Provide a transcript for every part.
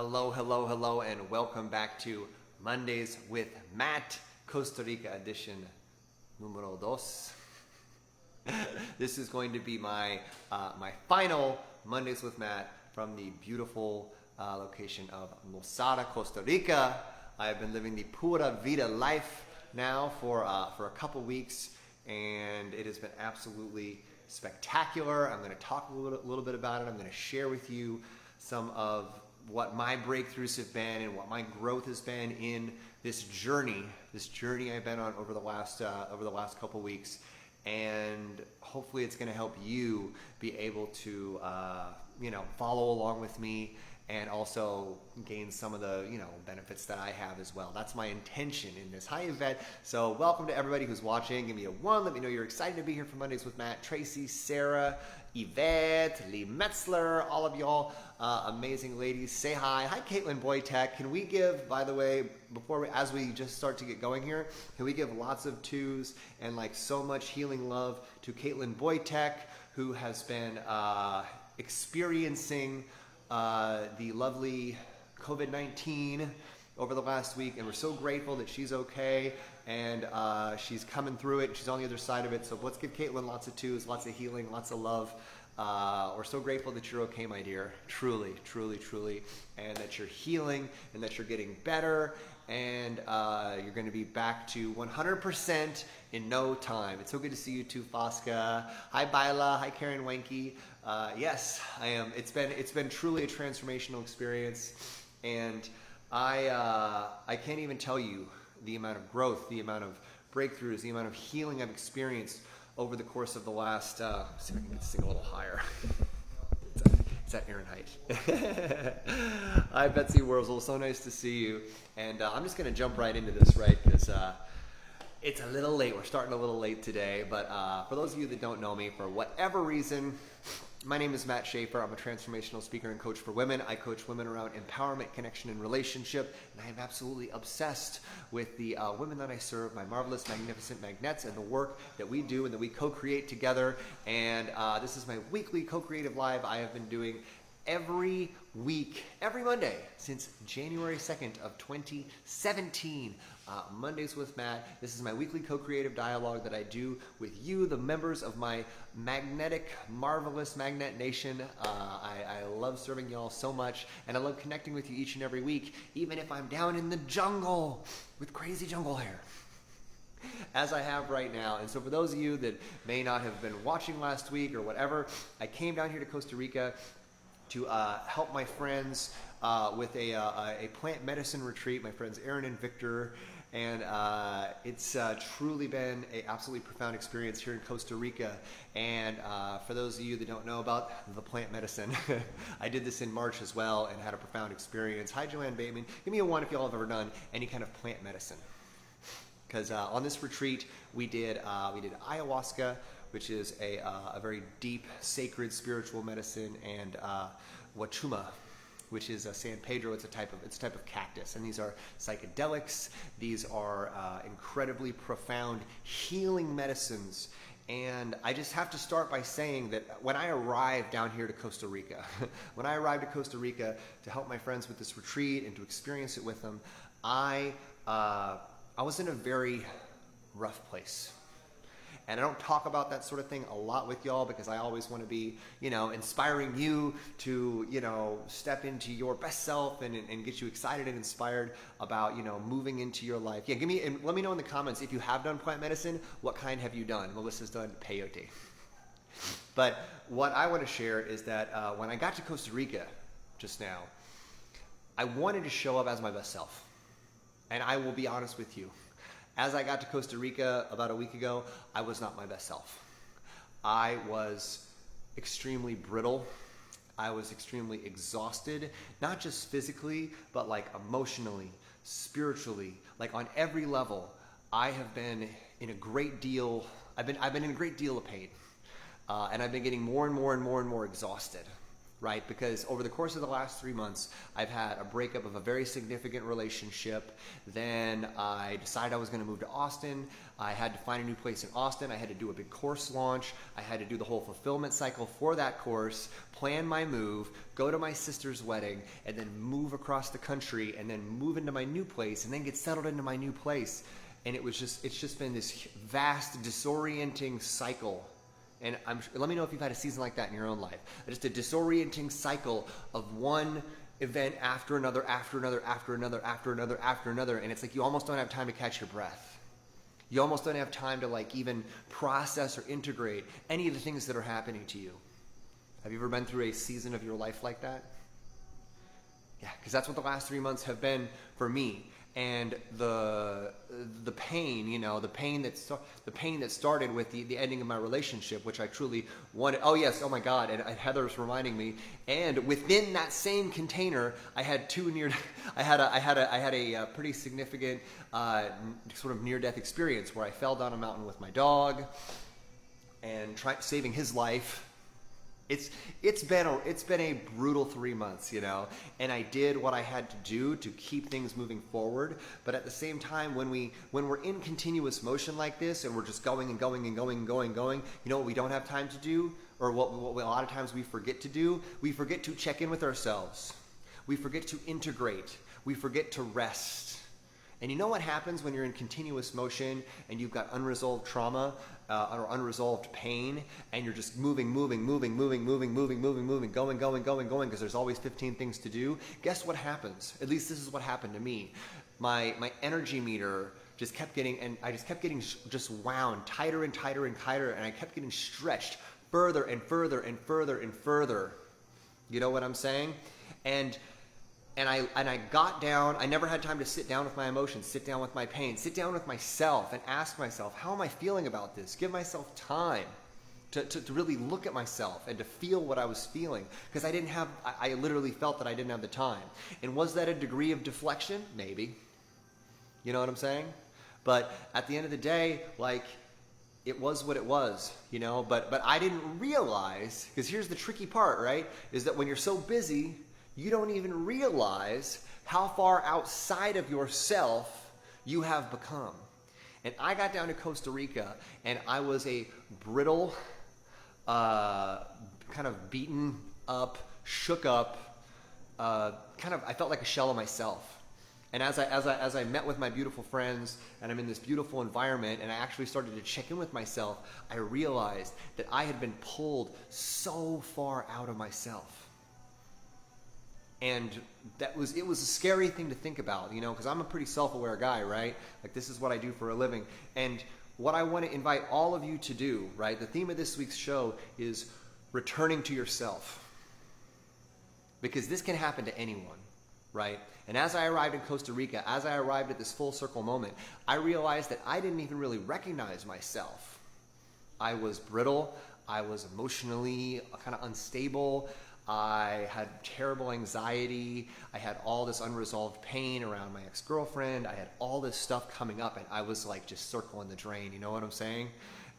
Hello, hello, hello, and welcome back to Mondays with Matt, Costa Rica edition numero dos. This is going to be my final Mondays with Matt from the beautiful location of Mosara, Costa Rica. I have been living the pura vida life now for a couple weeks, and it has been absolutely spectacular. I'm going to talk a little bit about it. I'm going to share with you some of what my breakthroughs have been and what my growth has been in this journey I've been on over the last couple weeks, and hopefully it's going to help you be able to follow along with me and also gain some of the benefits that I have as well. That's my intention in this. Hi, Yvette. So welcome to everybody who's watching. Give me a 1. Let me know you're excited to be here for Mondays with Matt. Tracy, Sarah, Yvette, Lee Metzler, all of y'all, amazing ladies. Say hi. Hi, Caitlin Boytek. Can we give, by the way, as we just start to get going here, can we give lots of twos and like so much healing love to Caitlin Boytek, who has been experiencing the lovely COVID-19 over the last week, and we're so grateful that she's okay and she's coming through it. She's on the other side of it. So let's give Caitlin lots of twos, lots of healing, lots of love. We're so grateful that you're okay, my dear. Truly, truly, truly. And that you're healing and that you're getting better, and you're going to be back to 100% in no time. It's so good to see you too, Fosca. Hi, Baila. Hi, Karen Wenke. Yes, I am. It's been truly a transformational experience, and I can't even tell you the amount of growth, the amount of breakthroughs, the amount of healing I've experienced over the course of the last, let's see if I can get this thing a little higher. It's at Fahrenheit. Hi, Betsy Wurzel. So nice to see you. And I'm just going to jump right into this, right? Because it's a little late. We're starting a little late today. But for those of you that don't know me, for whatever reason, my name is Matt Schaefer. I'm a transformational speaker and coach for women. I coach women around empowerment, connection, and relationship. And I am absolutely obsessed with the women that I serve, my marvelous, magnificent magnettes, and the work that we do and that we co-create together. And this is my weekly co-creative live I have been doing every week, every Monday since January 2nd of 2017. Mondays with Matt. This is my weekly co-creative dialogue that I do with you, the members of my magnetic, marvelous Magnet Nation. I love serving y'all so much, and I love connecting with you each and every week, even if I'm down in the jungle with crazy jungle hair, as I have right now. And so for those of you that may not have been watching last week or whatever, I came down here to Costa Rica to help my friends with a plant medicine retreat, my friends Aaron and Victor. And it's truly been an absolutely profound experience here in Costa Rica. And for those of you that don't know about the plant medicine, I did this in March as well and had a profound experience. Hi, Joanne Bateman. Give me a 1 if y'all have ever done any kind of plant medicine. Because on this retreat, we did ayahuasca, which is a very deep, sacred, spiritual medicine, and wachuma, which is a San Pedro. It's a type of cactus, and these are psychedelics. These are incredibly profound healing medicines. And I just have to start by saying that when I arrived down here to Costa Rica, when I arrived to Costa Rica to help my friends with this retreat and to experience it with them, I was in a very rough place. And I don't talk about that sort of thing a lot with y'all because I always want to be, inspiring you to, step into your best self and get you excited and inspired about, moving into your life. Yeah, and let me know in the comments if you have done plant medicine, what kind have you done? Melissa's done peyote. But what I want to share is that when I got to Costa Rica just now, I wanted to show up as my best self. And I will be honest with you. As I got to Costa Rica about a week ago, I was not my best self. I was extremely brittle. I was extremely exhausted, not just physically, but like emotionally, spiritually, like on every level. I have been in a great deal. I've been in a great deal of pain, and I've been getting more and more exhausted. right? Because over the course of the last 3 months, I've had a breakup of a very significant relationship. Then I decided I was going to move to Austin. I had to find a new place in Austin. I had to do a big course launch. I had to do the whole fulfillment cycle for that course, plan my move, go to my sister's wedding, and then move across the country, and then move into my new place, and then get settled into my new place. And it's just been this vast, disorienting cycle. And let me know if you've had a season like that in your own life. Just a disorienting cycle of one event after another, after another, after another, after another, after another. And it's like you almost don't have time to catch your breath. You almost don't have time to like even process or integrate any of the things that are happening to you. Have you ever been through a season of your life like that? Yeah, because that's what the last 3 months have been for me. And the pain, the pain that started with the ending of my relationship, which I truly wanted. Oh yes, oh my God! And Heather's reminding me. And within that same container, I had I had a pretty significant sort of near-death experience where I fell down a mountain with my dog and saving his life. It's been a brutal 3 months, and I did what I had to do to keep things moving forward. But at the same time, when we're in continuous motion like this, and we're just going and going and going and going and going, what we don't have time to do, or what a lot of times we forget to do, we forget to check in with ourselves. We forget to integrate. We forget to rest. And you know what happens when you're in continuous motion and you've got unresolved trauma or unresolved pain, and you're just moving, going, because there's always 15 things to do? Guess what happens? At least this is what happened to me. My energy meter just kept getting, and I just kept getting just wound tighter and tighter and tighter, and I kept getting stretched further and further and further and further. You know what I'm saying? And I got down. I never had time to sit down with my emotions, sit down with my pain, sit down with myself and ask myself, how am I feeling about this? Give myself time to really look at myself and to feel what I was feeling, because I literally felt that I didn't have the time. And was that a degree of deflection? Maybe. You know what I'm saying? But at the end of the day, it was what it was, but I didn't realize, because here's the tricky part, right? Is that when you're so busy, you don't even realize how far outside of yourself you have become. And I got down to Costa Rica, and I was a brittle, kind of beaten up, shook up, I felt like a shell of myself. And as I met with my beautiful friends, and I'm in this beautiful environment, and I actually started to check in with myself, I realized that I had been pulled so far out of myself. And it was a scary thing to think about, because I'm a pretty self-aware guy, right? This is what I do for a living. And what I want to invite all of you to do, right? The theme of this week's show is returning to yourself. Because this can happen to anyone, right? And as I arrived in Costa Rica, as I arrived at this full circle moment, I realized that I didn't even really recognize myself. I was brittle. I was emotionally kind of unstable. I had terrible anxiety. I had all this unresolved pain around my ex-girlfriend. I had all this stuff coming up, and I was just circling the drain. You know what I'm saying?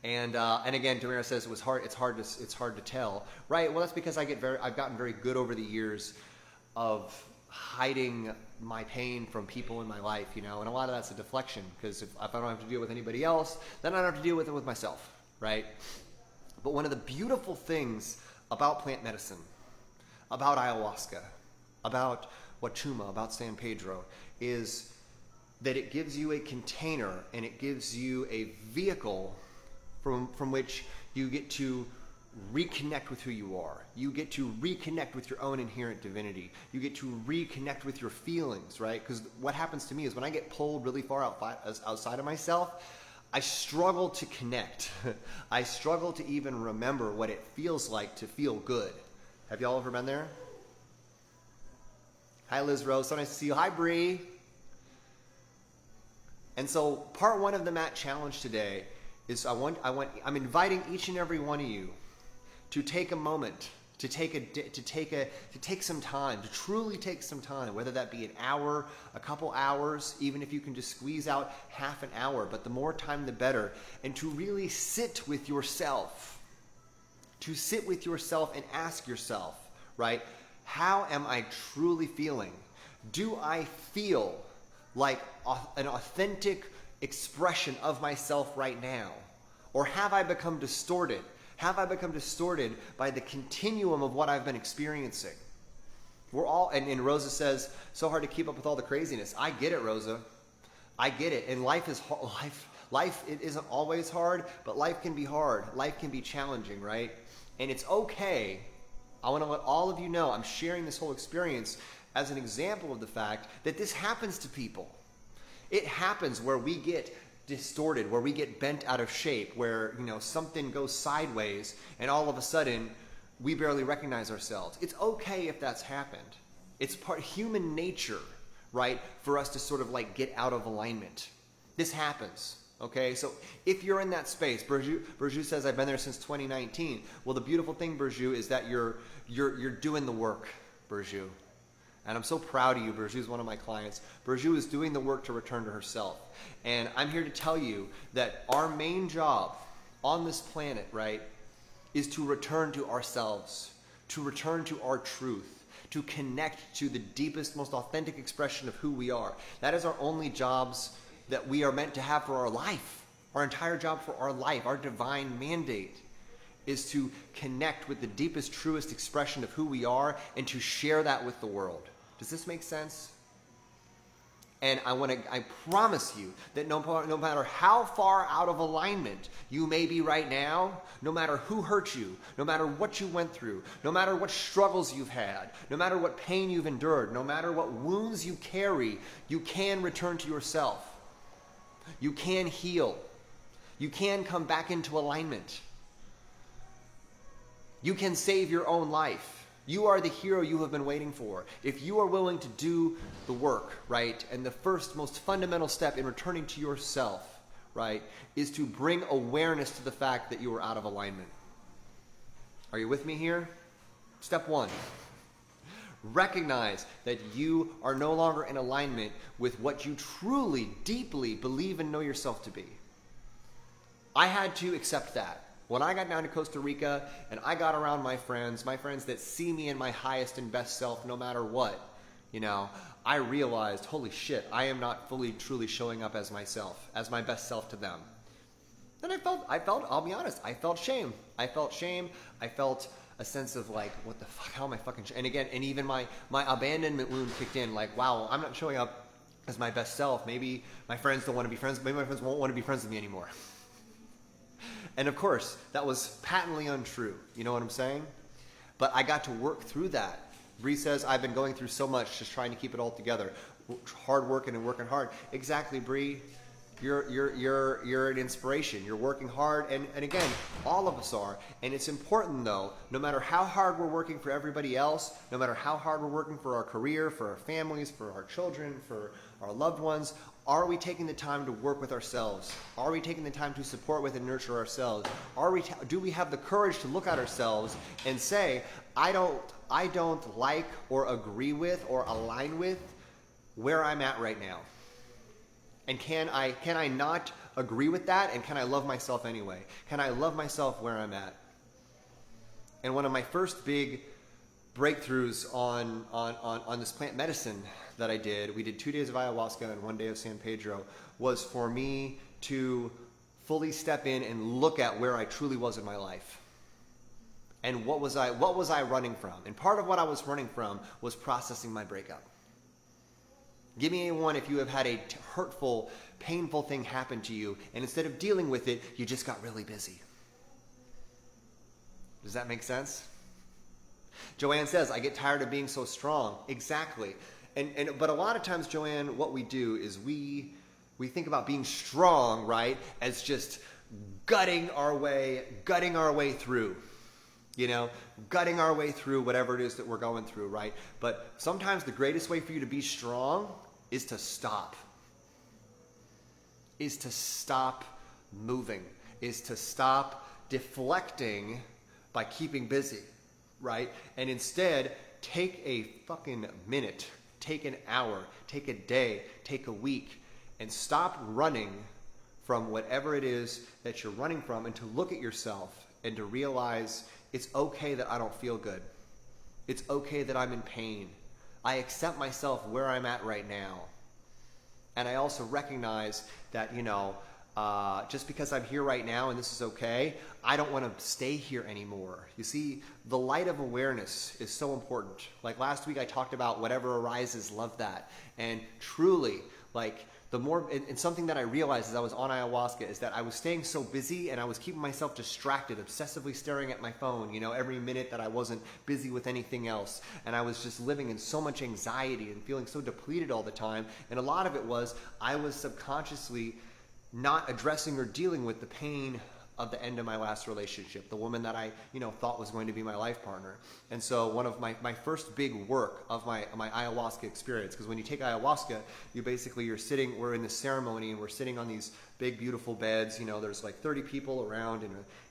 And again, Tamara says it was hard. It's hard to tell, right? Well, that's because I've gotten very good over the years of hiding my pain from people in my life, and a lot of that's a deflection, because if I don't have to deal with anybody else, then I don't have to deal with it with myself, right? But one of the beautiful things about plant medicine, about ayahuasca, about Wachuma, about San Pedro, is that it gives you a container, and it gives you a vehicle from which you get to reconnect with who you are. You get to reconnect with your own inherent divinity. You get to reconnect with your feelings, right? Because what happens to me is when I get pulled really far outside of myself, I struggle to connect. I struggle to even remember what it feels like to feel good. Have y'all ever been there? Hi, Liz Rose. So nice to see you. Hi, Bree. And so part one of the Mat Challenge today is I'm inviting each and every one of you to take a moment, to take some time, to truly take some time, whether that be an hour, a couple hours, even if you can just squeeze out half an hour, but the more time the better, and to really sit with yourself. To sit with yourself and ask yourself, right? How am I truly feeling? Do I feel like an authentic expression of myself right now? Or have I become distorted? Have I become distorted by the continuum of what I've been experiencing? We're all, and Rosa says, so hard to keep up with all the craziness. I get it, Rosa. I get it. And life is life it isn't always hard, but life can be hard. Life can be challenging, right? And it's okay. I want to let all of you know I'm sharing this whole experience as an example of the fact that this happens to people. It happens where we get distorted, where we get bent out of shape, where, something goes sideways and all of a sudden we barely recognize ourselves. It's okay if that's happened. It's part human nature, right, for us to sort of like get out of alignment. This happens, okay? So if you're in that space, Burju says, I've been there since 2019. Well, the beautiful thing, Burju, is that you're doing the work, Burju. And I'm so proud of you. Burju is one of my clients. Burju is doing the work to return to herself. And I'm here to tell you that our main job on this planet, right, is to return to ourselves, to return to our truth, to connect to the deepest, most authentic expression of who we are. That is our only jobs that we are meant to have for our life. Our entire job for our life, our divine mandate, is to connect with the deepest, truest expression of who we are and to share that with the world. Does this make sense? And I promise you that no matter how far out of alignment you may be right now, no matter who hurt you, no matter what you went through, no matter what struggles you've had, no matter what pain you've endured, no matter what wounds you carry, you can return to yourself. You can heal. You can come back into alignment. You can save your own life. You are the hero you have been waiting for. If you are willing to do the work, right, and the first most fundamental step in returning to yourself, right, is to bring awareness to the fact that you are out of alignment. Are you with me here? Step one. Recognize that you are no longer in alignment with what you truly, deeply believe and know yourself to be. I had to accept that. When I got down to Costa Rica and I got around my friends that see me in my highest and best self no matter what, I realized, holy shit, I am not fully, truly showing up as myself, as my best self to them. Then I felt, I'll be honest, I felt shame. I felt a sense of like, what the fuck, how am I fucking, and again, and even my abandonment wound kicked in, like, wow, I'm not showing up as my best self. Maybe my friends don't want to be friends, maybe my friends won't want to be friends with me anymore. And of course, that was patently untrue. You know what I'm saying? But I got to work through that. Bree says, I've been going through so much just trying to keep it all together. Hard working and working hard. Exactly, Bree. You're an inspiration. You're working hard. And again, all of us are. And it's important, though, no matter how hard we're working for everybody else, no matter how hard we're working for our career, for our families, for our children, for our loved ones, are we taking the time to work with ourselves? Are we taking the time to support with and nurture ourselves? Do we have the courage to look at ourselves and say, I don't like or agree with or align with where I'm at right now? And can I not agree with that? And can I love myself anyway? Can I love myself where I'm at? And one of my first big breakthroughs on this plant medicine that I did, we did 2 days of ayahuasca and 1 day of San Pedro, was for me to fully step in and look at where I truly was in my life. And what was I running from? And part of what I was running from was processing my breakup. Give me one if you have had a hurtful, painful thing happen to you, and instead of dealing with it, you just got really busy. Does that make sense? Joanne says, I get tired of being so strong. Exactly. But a lot of times, Joanne, what we do is we think about being strong, right, as just gutting our way through. Gutting our way through whatever it is that we're going through, right? But sometimes the greatest way for you to be strong is to stop. Is to stop moving. Is to stop deflecting by keeping busy, right? And instead, take a fucking minute, take an hour, take a day, take a week, and stop running from whatever it is that you're running from, and to look at yourself and to realize it's okay that I don't feel good. It's okay that I'm in pain. I accept myself where I'm at right now. And I also recognize that, just because I'm here right now and this is okay, I don't want to stay here anymore. You see, the light of awareness is so important. Like last week I talked about whatever arises, love that. And truly, like the more, and something that I realized as I was on ayahuasca is that I was staying so busy and I was keeping myself distracted, obsessively staring at my phone, every minute that I wasn't busy with anything else. And I was just living in so much anxiety and feeling so depleted all the time. And a lot of it was I was subconsciously not addressing or dealing with the pain of the end of my last relationship, the woman that I, thought was going to be my life partner. And so one of my first big work of my ayahuasca experience, because when you take ayahuasca, we're in this ceremony and we're sitting on these big, beautiful beds. There's like 30 people around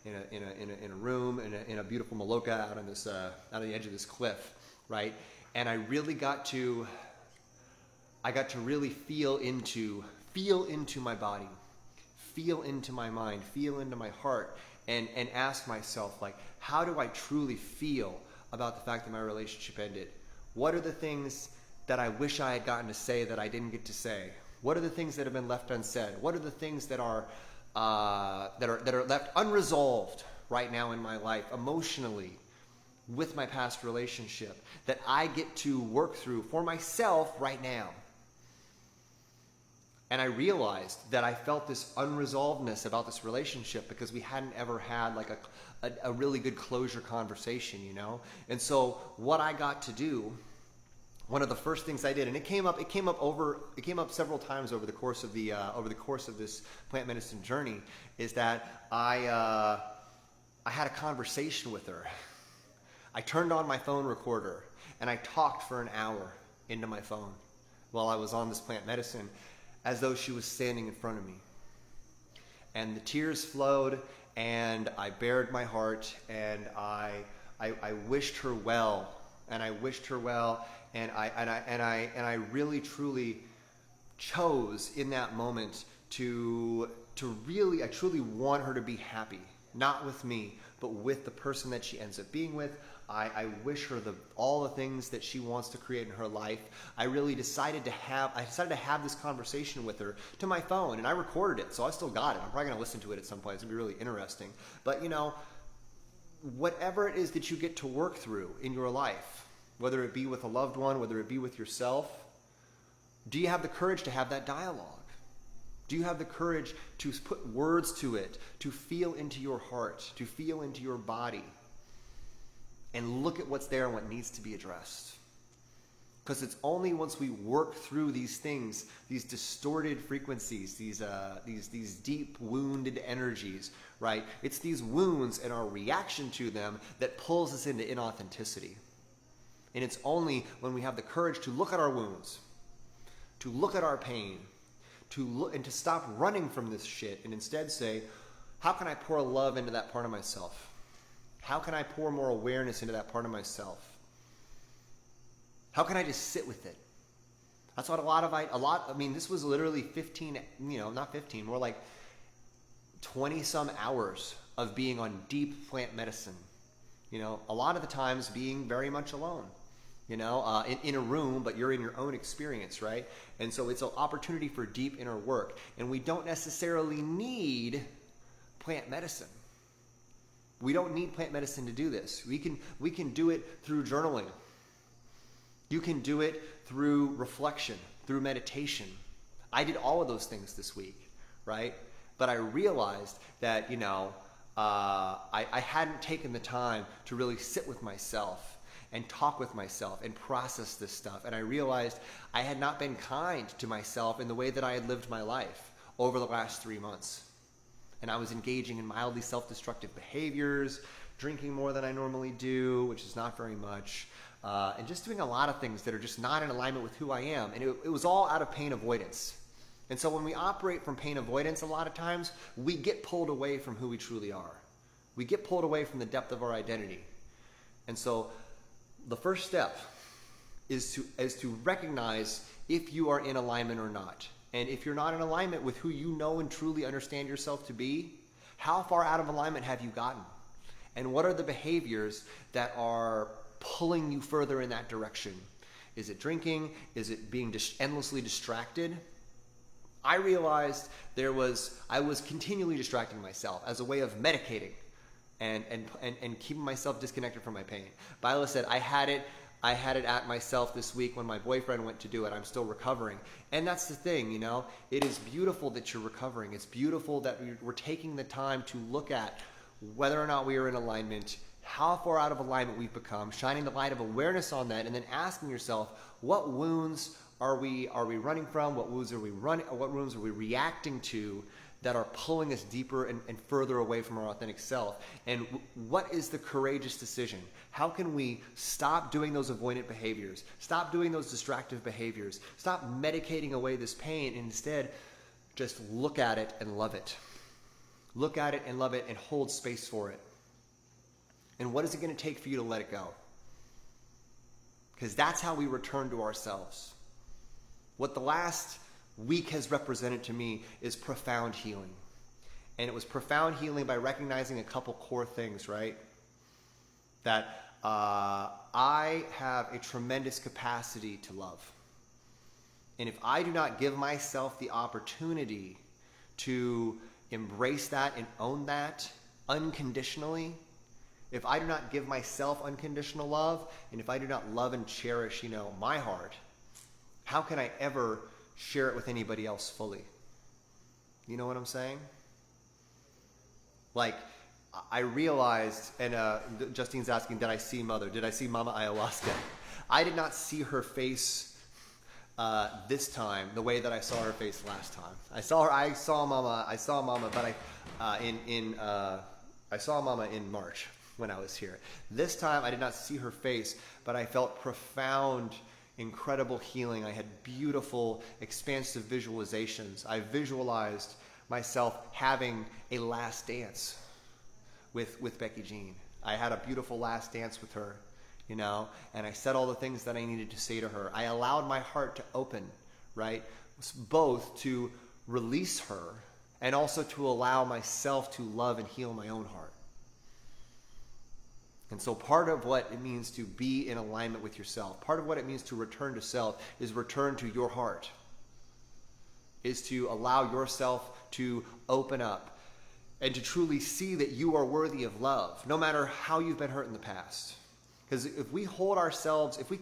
in a room in a beautiful maloca out on the edge of this cliff, right? And I really got to really feel into my body, feel into my mind, feel into my heart, and ask myself, like, how do I truly feel about the fact that my relationship ended? What are the things that I wish I had gotten to say that I didn't get to say? What are the things that have been left unsaid? What are the things that are left unresolved right now in my life emotionally with my past relationship that I get to work through for myself right now? And I realized that I felt this unresolvedness about this relationship because we hadn't ever had like a really good closure conversation, And so what I got to do, one of the first things I did, and it came up several times over the course of this plant medicine journey, is that I had a conversation with her. I turned on my phone recorder and I talked for an hour into my phone while I was on this plant medicine, as though she was standing in front of me. And the tears flowed, and I bared my heart, and I wished her well, and I really truly chose in that moment to really, I truly want her to be happy, not with me, but with the person that she ends up being with. I wish her all the things that she wants to create in her life. I decided to have this conversation with her to my phone, and I recorded it, so I still got it. I'm probably going to listen to it at some point. It's going to be really interesting. But, whatever it is that you get to work through in your life, whether it be with a loved one, whether it be with yourself, do you have the courage to have that dialogue? Do you have the courage to put words to it, to feel into your heart, to feel into your body, and look at what's there and what needs to be addressed? Because it's only once we work through these things, these distorted frequencies, these deep wounded energies, right? It's these wounds and our reaction to them that pulls us into inauthenticity. And it's only when we have the courage to look at our wounds, to look at our pain, and to stop running from this shit and instead say, how can I pour love into that part of myself? How can I pour more awareness into that part of myself? How can I just sit with it? That's what this was literally 15, not 15, more like 20 some hours of being on deep plant medicine. A lot of the times being very much alone, in a room, but you're in your own experience, right? And so it's an opportunity for deep inner work. And we don't necessarily need plant medicine. We don't need plant medicine to do this. We can do it through journaling. You can do it through reflection, through meditation. I did all of those things this week, right? But I realized that, I hadn't taken the time to really sit with myself and talk with myself and process this stuff. And I realized I had not been kind to myself in the way that I had lived my life over the last 3 months. And I was engaging in mildly self-destructive behaviors, drinking more than I normally do, which is not very much, and just doing a lot of things that are just not in alignment with who I am. And it was all out of pain avoidance. And so when we operate from pain avoidance, a lot of times, we get pulled away from who we truly are. We get pulled away from the depth of our identity. And so the first step is to recognize if you are in alignment or not. And if you're not in alignment with who you know and truly understand yourself to be, how far out of alignment have you gotten? And what are the behaviors that are pulling you further in that direction? Is it drinking? Is it being endlessly distracted? I realized I was continually distracting myself as a way of medicating and keeping myself disconnected from my pain. Bila said, I had it at myself this week when my boyfriend went to do it. I'm still recovering. And that's the thing, you know, it is beautiful that you're recovering. It's beautiful that we're taking the time to look at whether or not we are in alignment, how far out of alignment we've become, shining the light of awareness on that, and then asking yourself, what wounds are we running from? What wounds are we reacting to that are pulling us deeper and further away from our authentic self? And what is the courageous decision? How can we stop doing those avoidant behaviors, stop doing those distractive behaviors, stop medicating away this pain, and instead just look at it and love it. Look at it and love it and hold space for it. And what is it going to take for you to let it go? Because that's how we return to ourselves. What the last week has represented to me is profound healing. And it was profound healing by recognizing a couple core things, right? That I have a tremendous capacity to love. And if I do not give myself the opportunity to embrace that and own that unconditionally, if I do not give myself unconditional love, and if I do not love and cherish, you know, my heart, how can I ever share it with anybody else fully? You know what I'm saying? Like, I realized, and Justine's asking, did I see Mother? Did I see Mama Ayahuasca? I did not see her face this time the way that I saw her face last time. I saw Mama, but I saw Mama in March when I was here. This time I did not see her face, but I felt profound, incredible healing. I had beautiful, expansive visualizations. I visualized myself having a last dance with Becky Jean. I had a beautiful last dance with her, you know, and I said all the things that I needed to say to her. I allowed my heart to open, right? Both to release her and also to allow myself to love and heal my own heart. And so part of what it means to be in alignment with yourself, part of what it means to return to self is return to your heart, is to allow yourself to open up and to truly see that you are worthy of love, no matter how you've been hurt in the past. Because if we hold ourselves, if we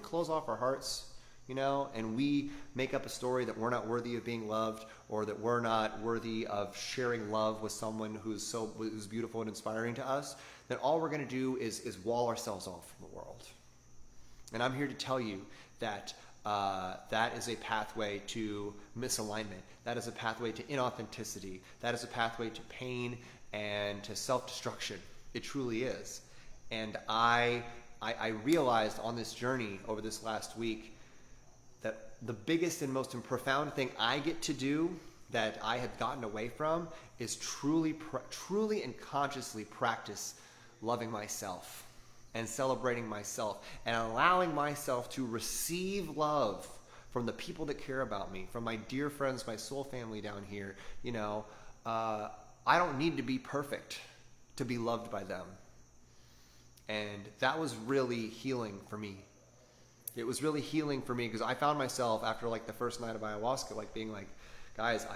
close off our hearts, you know, and we make up a story that we're not worthy of being loved, or that we're not worthy of sharing love with someone who's beautiful and inspiring to us, then all we're going to do is wall ourselves off from the world. And I'm here to tell you that that is a pathway to misalignment. That is a pathway to inauthenticity. That is a pathway to pain and to self-destruction. It truly is. And I realized on this journey over this last week that the biggest and most profound thing I get to do that I had gotten away from is truly and consciously practice loving myself and celebrating myself and allowing myself to receive love from the people that care about me, from my dear friends, my soul family down here. You know, I don't need to be perfect to be loved by them. And that was really healing for me. It was really healing for me because I found myself after like the first night of ayahuasca, like being like, guys,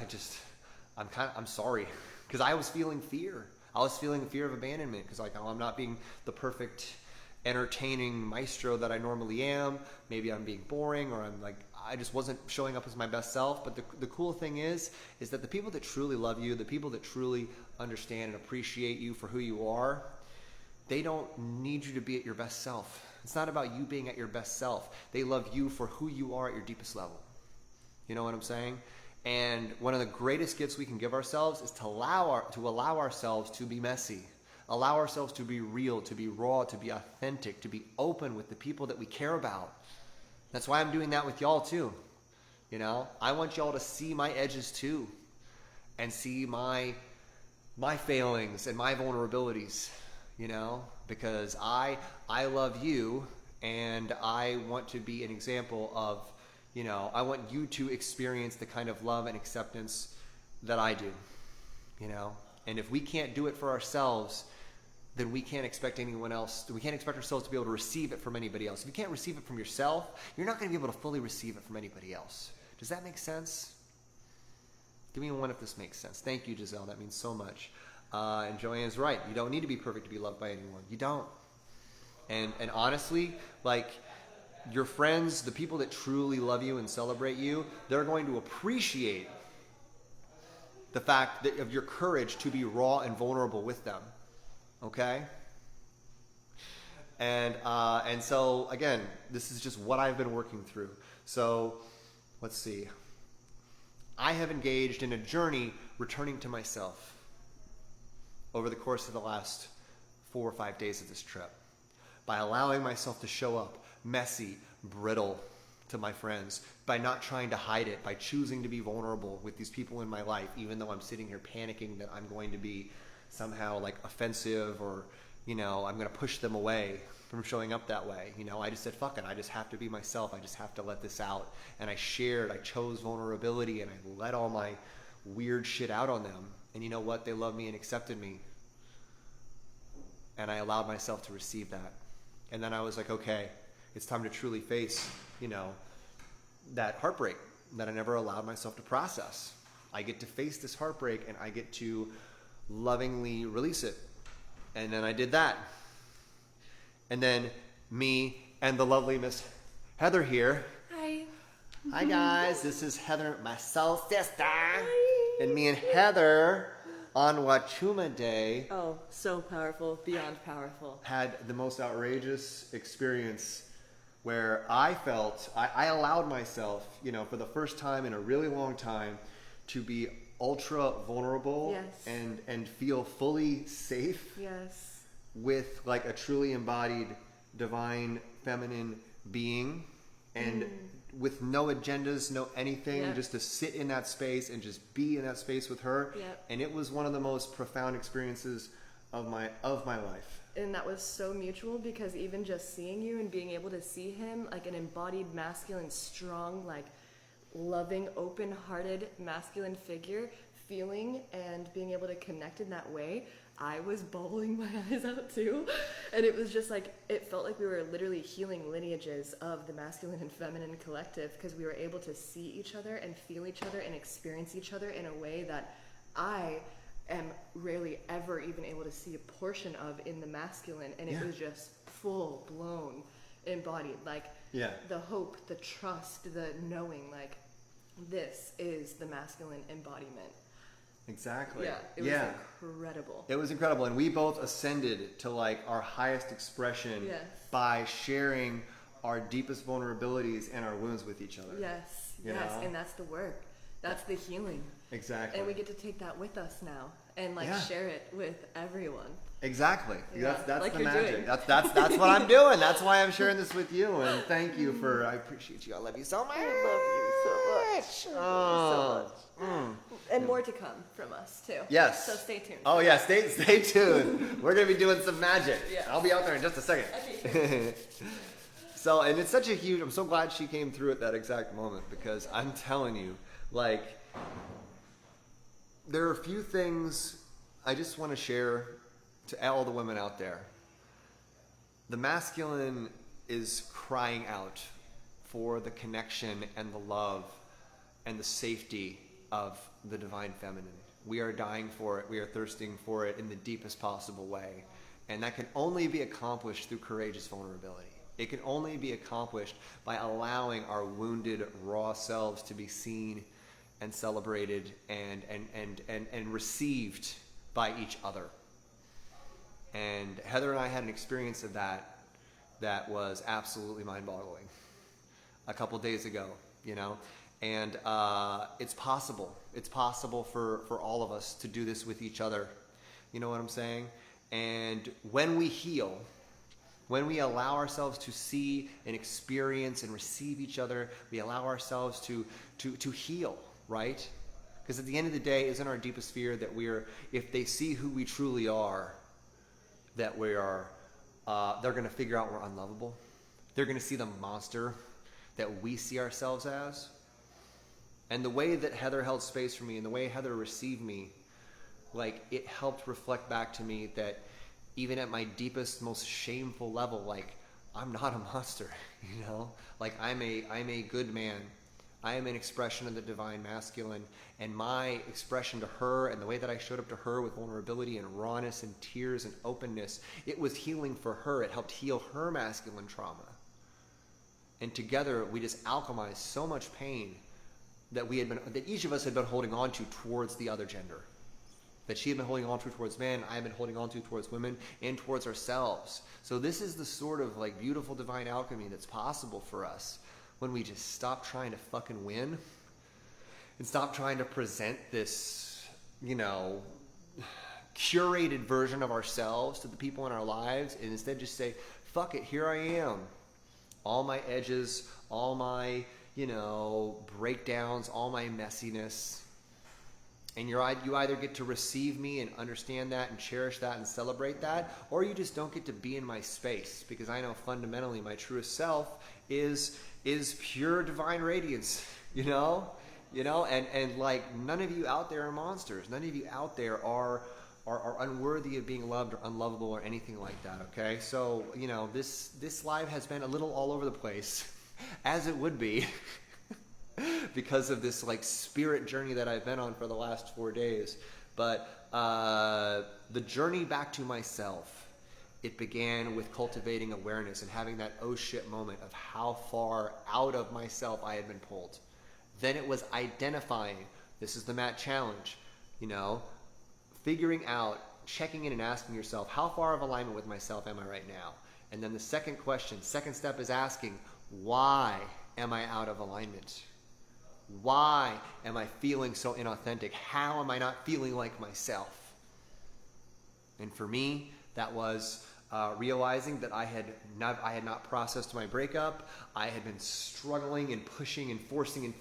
I'm sorry. Because I was feeling fear. I was feeling fear of abandonment because like, oh, I'm not being the perfect, entertaining maestro that I normally am. Maybe I'm being boring, or I just wasn't showing up as my best self. But the cool thing is that the people that truly love you, the people that truly understand and appreciate you for who you are, they don't need you to be at your best self. It's not about you being at your best self. They love you for who you are at your deepest level. You know what I'm saying? And one of the greatest gifts we can give ourselves is to allow ourselves to be messy, allow ourselves to be real, to be raw, to be authentic, to be open with the people that we care about. That's why I'm doing that with y'all too. You know, I want y'all to see my edges too, and see my failings and my vulnerabilities. You know, because I love you, and I want to be an example of, you know, I want you to experience the kind of love and acceptance that I do, you know. And if we can't do it for ourselves, then we can't expect anyone else, we can't expect ourselves to be able to receive it from anybody else. If you can't receive it from yourself, you're not going to be able to fully receive it from anybody else. Does that make sense? Give me one if this makes sense. Thank you, Giselle. That means so much. And Joanne's right. You don't need to be perfect to be loved by anyone. You don't. And honestly, like, your friends, the people that truly love you and celebrate you, they're going to appreciate the fact that of your courage to be raw and vulnerable with them. Okay? And so, again, this is just what I've been working through. So, let's see. I have engaged in a journey returning to myself over the course of the last 4 or 5 days of this trip, by allowing myself to show up messy, brittle to my friends, by not trying to hide it, by choosing to be vulnerable with these people in my life, even though I'm sitting here panicking that I'm going to be somehow like offensive, or, you know, I'm going to push them away from showing up that way. You know, I just said, fuck it, I just have to be myself. I just have to let this out. And I chose vulnerability, and I let all my weird shit out on them. And you know what? They loved me and accepted me. And I allowed myself to receive that. And then I was like, okay, it's time to truly face, you know, that heartbreak that I never allowed myself to process. I get to face this heartbreak, and I get to lovingly release it. And then I did that. And then me and the lovely Miss Heather here. Hi. Hi guys, this is Heather, my soul sister. Hi. And me and Heather on Wachuma Day. Oh, so powerful, beyond powerful. Had the most outrageous experience where I felt, I allowed myself, you know, for the first time in a really long time, to be ultra vulnerable. Yes. and feel fully safe. Yes. With like a truly embodied divine feminine being, and with no agendas, no anything, Yep. just to sit in that space and just be in that space with her. Yep. And it was one of the most profound experiences of my life. And that was so mutual, because even just seeing you and being able to see him like an embodied masculine, strong, like loving, open-hearted masculine figure, feeling and being able to connect in that way, I was bawling my eyes out too. And it was just like, it felt like we were literally healing lineages of the masculine and feminine collective, because we were able to see each other and feel each other and experience each other in a way that I am rarely ever even able to see a portion of in the masculine. And it was just full blown embodied, like the hope, the trust, the knowing, like this is the masculine embodiment. Exactly. Yeah, it was incredible. It was incredible. And we both ascended to like our highest expression by sharing our deepest vulnerabilities and our wounds with each other. Yes, You yes, know? and that's the work. That's the healing. Exactly. And we get to take that with us now and like share it with everyone. Exactly. Yeah. That's Like the you're magic. doing. That's what I'm doing. That's why I'm sharing this with you. And thank you for, I appreciate you. I love you so much. I love you so much. I love you so much. And more to come from us too. Yes. So stay tuned. Oh yeah, stay tuned. We're gonna be doing some magic. Yeah. I'll be out there in just a second. Okay. So, and it's such a huge, I'm so glad she came through at that exact moment, because I'm telling you, like, there are a few things I just want to share to all the women out there. The masculine is crying out for the connection and the love and the safety of the divine feminine. We are dying for it. We are thirsting for it in the deepest possible way. And that can only be accomplished through courageous vulnerability. It can only be accomplished by allowing our wounded, raw selves to be seen and celebrated and received by each other. And Heather and I had an experience of that was absolutely mind-boggling a couple days ago, you know. And it's possible. It's possible for all of us to do this with each other. You know what I'm saying? And when we heal, when we allow ourselves to see and experience and receive each other, we allow ourselves to heal, right? Because at the end of the day, isn't our deepest fear that if they see who we truly are, that we are, they're going to figure out we're unlovable. They're going to see the monster that we see ourselves as. And the way that Heather held space for me and the way Heather received me, like, it helped reflect back to me that even at my deepest, most shameful level, like, I'm not a monster, you know? Like, I'm a good man. I am an expression of the divine masculine, and my expression to her and the way that I showed up to her with vulnerability and rawness and tears and openness, it was healing for her. It helped heal her masculine trauma. And together we just alchemized so much pain that each of us had been holding on to towards the other gender. That she had been holding on to towards men, I had been holding on to towards women, and towards ourselves. So this is the sort of like beautiful divine alchemy that's possible for us when we just stop trying to fucking win and stop trying to present this, you know, curated version of ourselves to the people in our lives, and instead just say, fuck it, here I am. All my edges, all my, you know, breakdowns, all my messiness. And you either get to receive me and understand that and cherish that and celebrate that, or you just don't get to be in my space, because I know fundamentally my truest self is pure divine radiance, you know, and like none of you out there are monsters. None of you out there are unworthy of being loved or unlovable or anything like that. Okay, so you know this live has been a little all over the place, as it would be. Because of this like spirit journey that I've been on for the last 4 days. But the journey back to myself, it began with cultivating awareness and having that oh shit moment of how far out of myself I had been pulled. Then it was identifying, this is the Matt challenge, you know, figuring out, checking in and asking yourself, how far of alignment with myself am I right now? And then the second step is asking, why am I out of alignment? Why am I feeling so inauthentic? How am I not feeling like myself? And for me, that was realizing that I had not processed my breakup. I had been struggling and pushing and forcing and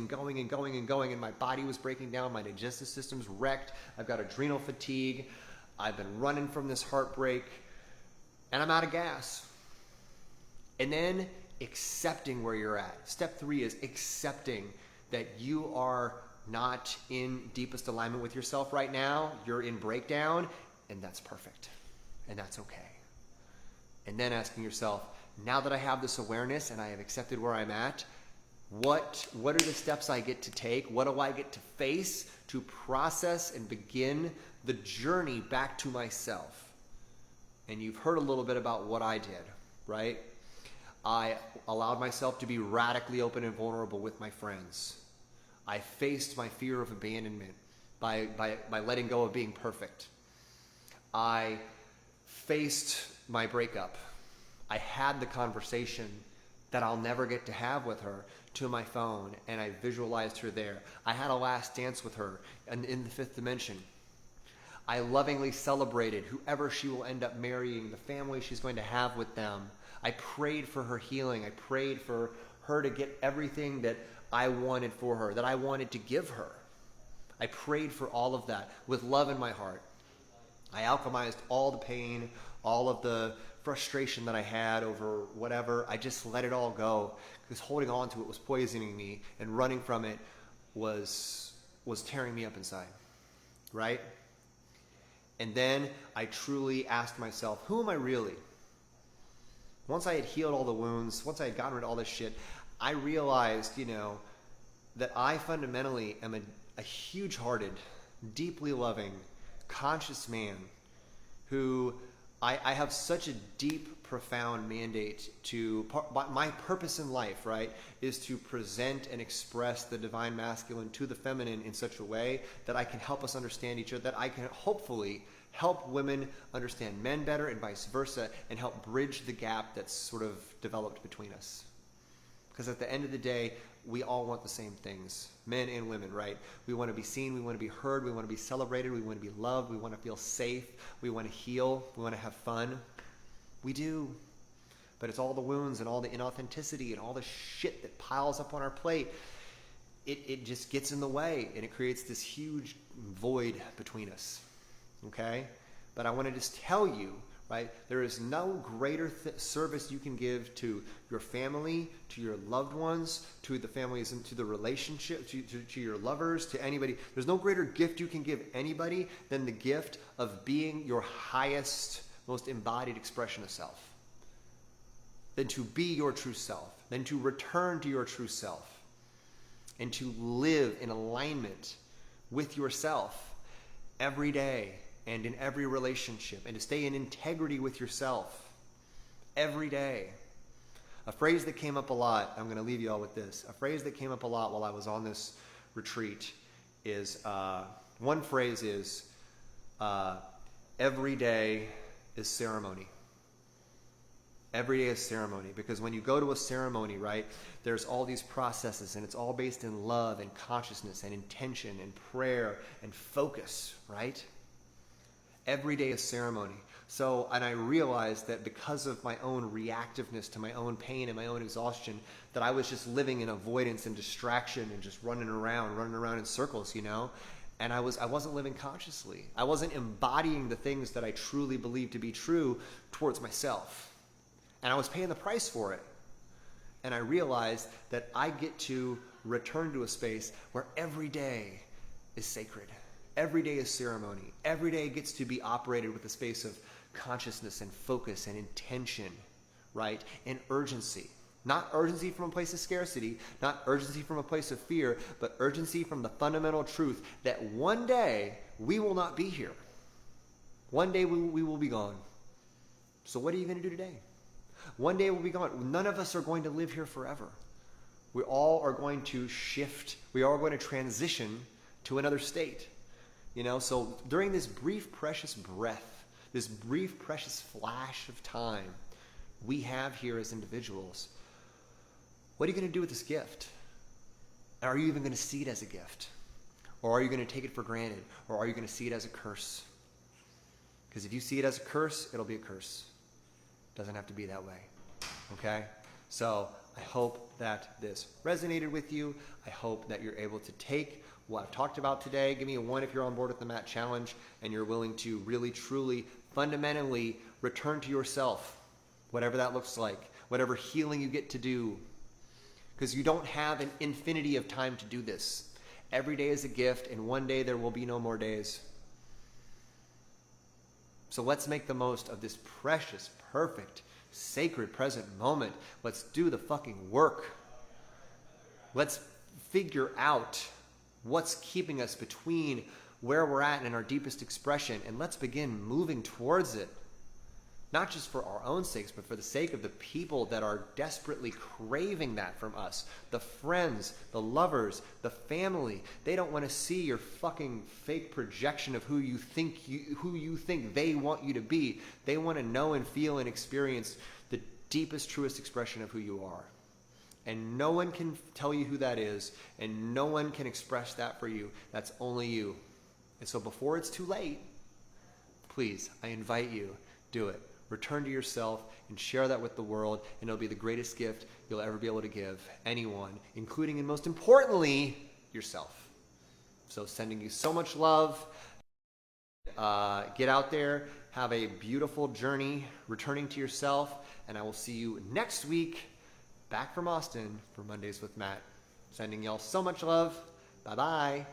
going and going, and my body was breaking down. My digestive system's wrecked. I've got adrenal fatigue. I've been running from this heartbreak, and I'm out of gas. And then accepting where you're at. Step 3 is accepting that you are not in deepest alignment with yourself right now. You're in breakdown, and that's perfect. And that's okay. And then asking yourself, now that I have this awareness and I have accepted where I'm at, what are the steps I get to take? What do I get to face to process and begin the journey back to myself? And you've heard a little bit about what I did, right? I allowed myself to be radically open and vulnerable with my friends. I faced my fear of abandonment by letting go of being perfect. I faced my breakup. I had the conversation that I'll never get to have with her to my phone, and I visualized her there. I had a last dance with her in the 5th dimension. I lovingly celebrated whoever she will end up marrying, the family she's going to have with them. I prayed for her healing. I prayed for her to get everything that I wanted for her, that I wanted to give her. I prayed for all of that with love in my heart. I alchemized all the pain, all of the frustration that I had over whatever. I just let it all go, because holding on to it was poisoning me, and running from it was tearing me up inside, right? And then I truly asked myself, who am I really? Once I had healed all the wounds, once I had gotten rid of all this shit, I realized, you know, that I fundamentally am a huge-hearted, deeply loving, conscious man who I have such a deep, profound mandate to, my purpose in life, right, is to present and express the divine masculine to the feminine in such a way that I can help us understand each other, that I can hopefully help women understand men better and vice versa, and help bridge the gap that's sort of developed between us. Because at the end of the day, we all want the same things, men and women, right? We want to be seen, we want to be heard, we want to be celebrated, we want to be loved, we want to feel safe, we want to heal, we want to have fun. We do. But it's all the wounds and all the inauthenticity and all the shit that piles up on our plate. It just gets in the way, and it creates this huge void between us. Okay? But I want to just tell you right? There is no greater service you can give to your family, to your loved ones, to the families and to the relationship, to your lovers, to anybody. There's no greater gift you can give anybody than the gift of being your highest, most embodied expression of self. Than to be your true self, than to return to your true self, and to live in alignment with yourself every day and in every relationship, and to stay in integrity with yourself every day. A phrase that came up a lot, I'm going to leave you all with this. A phrase that came up a lot while I was on this retreat is, one phrase is, every day is ceremony. Every day is ceremony, because when you go to a ceremony, right, there's all these processes, and it's all based in love and consciousness and intention and prayer and focus, right? Every day is ceremony. So, and I realized that because of my own reactiveness to my own pain and my own exhaustion, that I was just living in avoidance and distraction and just running around in circles, you know? And I wasn't living consciously. I wasn't embodying the things that I truly believe to be true towards myself. And I was paying the price for it. And I realized that I get to return to a space where every day is sacred. Every day is ceremony. Every day gets to be operated with a space of consciousness and focus and intention, right? And urgency. Not urgency from a place of scarcity, not urgency from a place of fear, but urgency from the fundamental truth that one day we will not be here. One day we will be gone. So what are you going to do today? One day we'll be gone. None of us are going to live here forever. We all are going to shift. We are going to transition to another state. You know, so during this brief, precious breath, this brief, precious flash of time we have here as individuals, what are you going to do with this gift? Are you even going to see it as a gift? Or are you going to take it for granted? Or are you going to see it as a curse? Because if you see it as a curse, it'll be a curse. Doesn't have to be that way, okay? So I hope that this resonated with you. I hope that you're able to take what I've talked about today. Give me a 1 if you're on board with the Matt Challenge and you're willing to really, truly, fundamentally return to yourself, whatever that looks like, whatever healing you get to do, because you don't have an infinity of time to do this. Every day is a gift, and one day there will be no more days. So let's make the most of this precious, perfect, sacred present moment. Let's do the fucking work. Let's figure out what's keeping us between where we're at in our deepest expression, and let's begin moving towards it. Not just for our own sakes, but for the sake of the people that are desperately craving that from us. The friends, the lovers, the family. They don't want to see your fucking fake projection of who you think they want you to be. They want to know and feel and experience the deepest, truest expression of who you are. And no one can tell you who that is, and no one can express that for you. That's only you. And so before it's too late, please, I invite you, do it. Return to yourself and share that with the world, and it'll be the greatest gift you'll ever be able to give anyone, including and most importantly, yourself. So sending you so much love. Get out there, have a beautiful journey, returning to yourself, and I will see you next week back from Austin for Mondays with Matt. Sending y'all so much love. Bye-bye.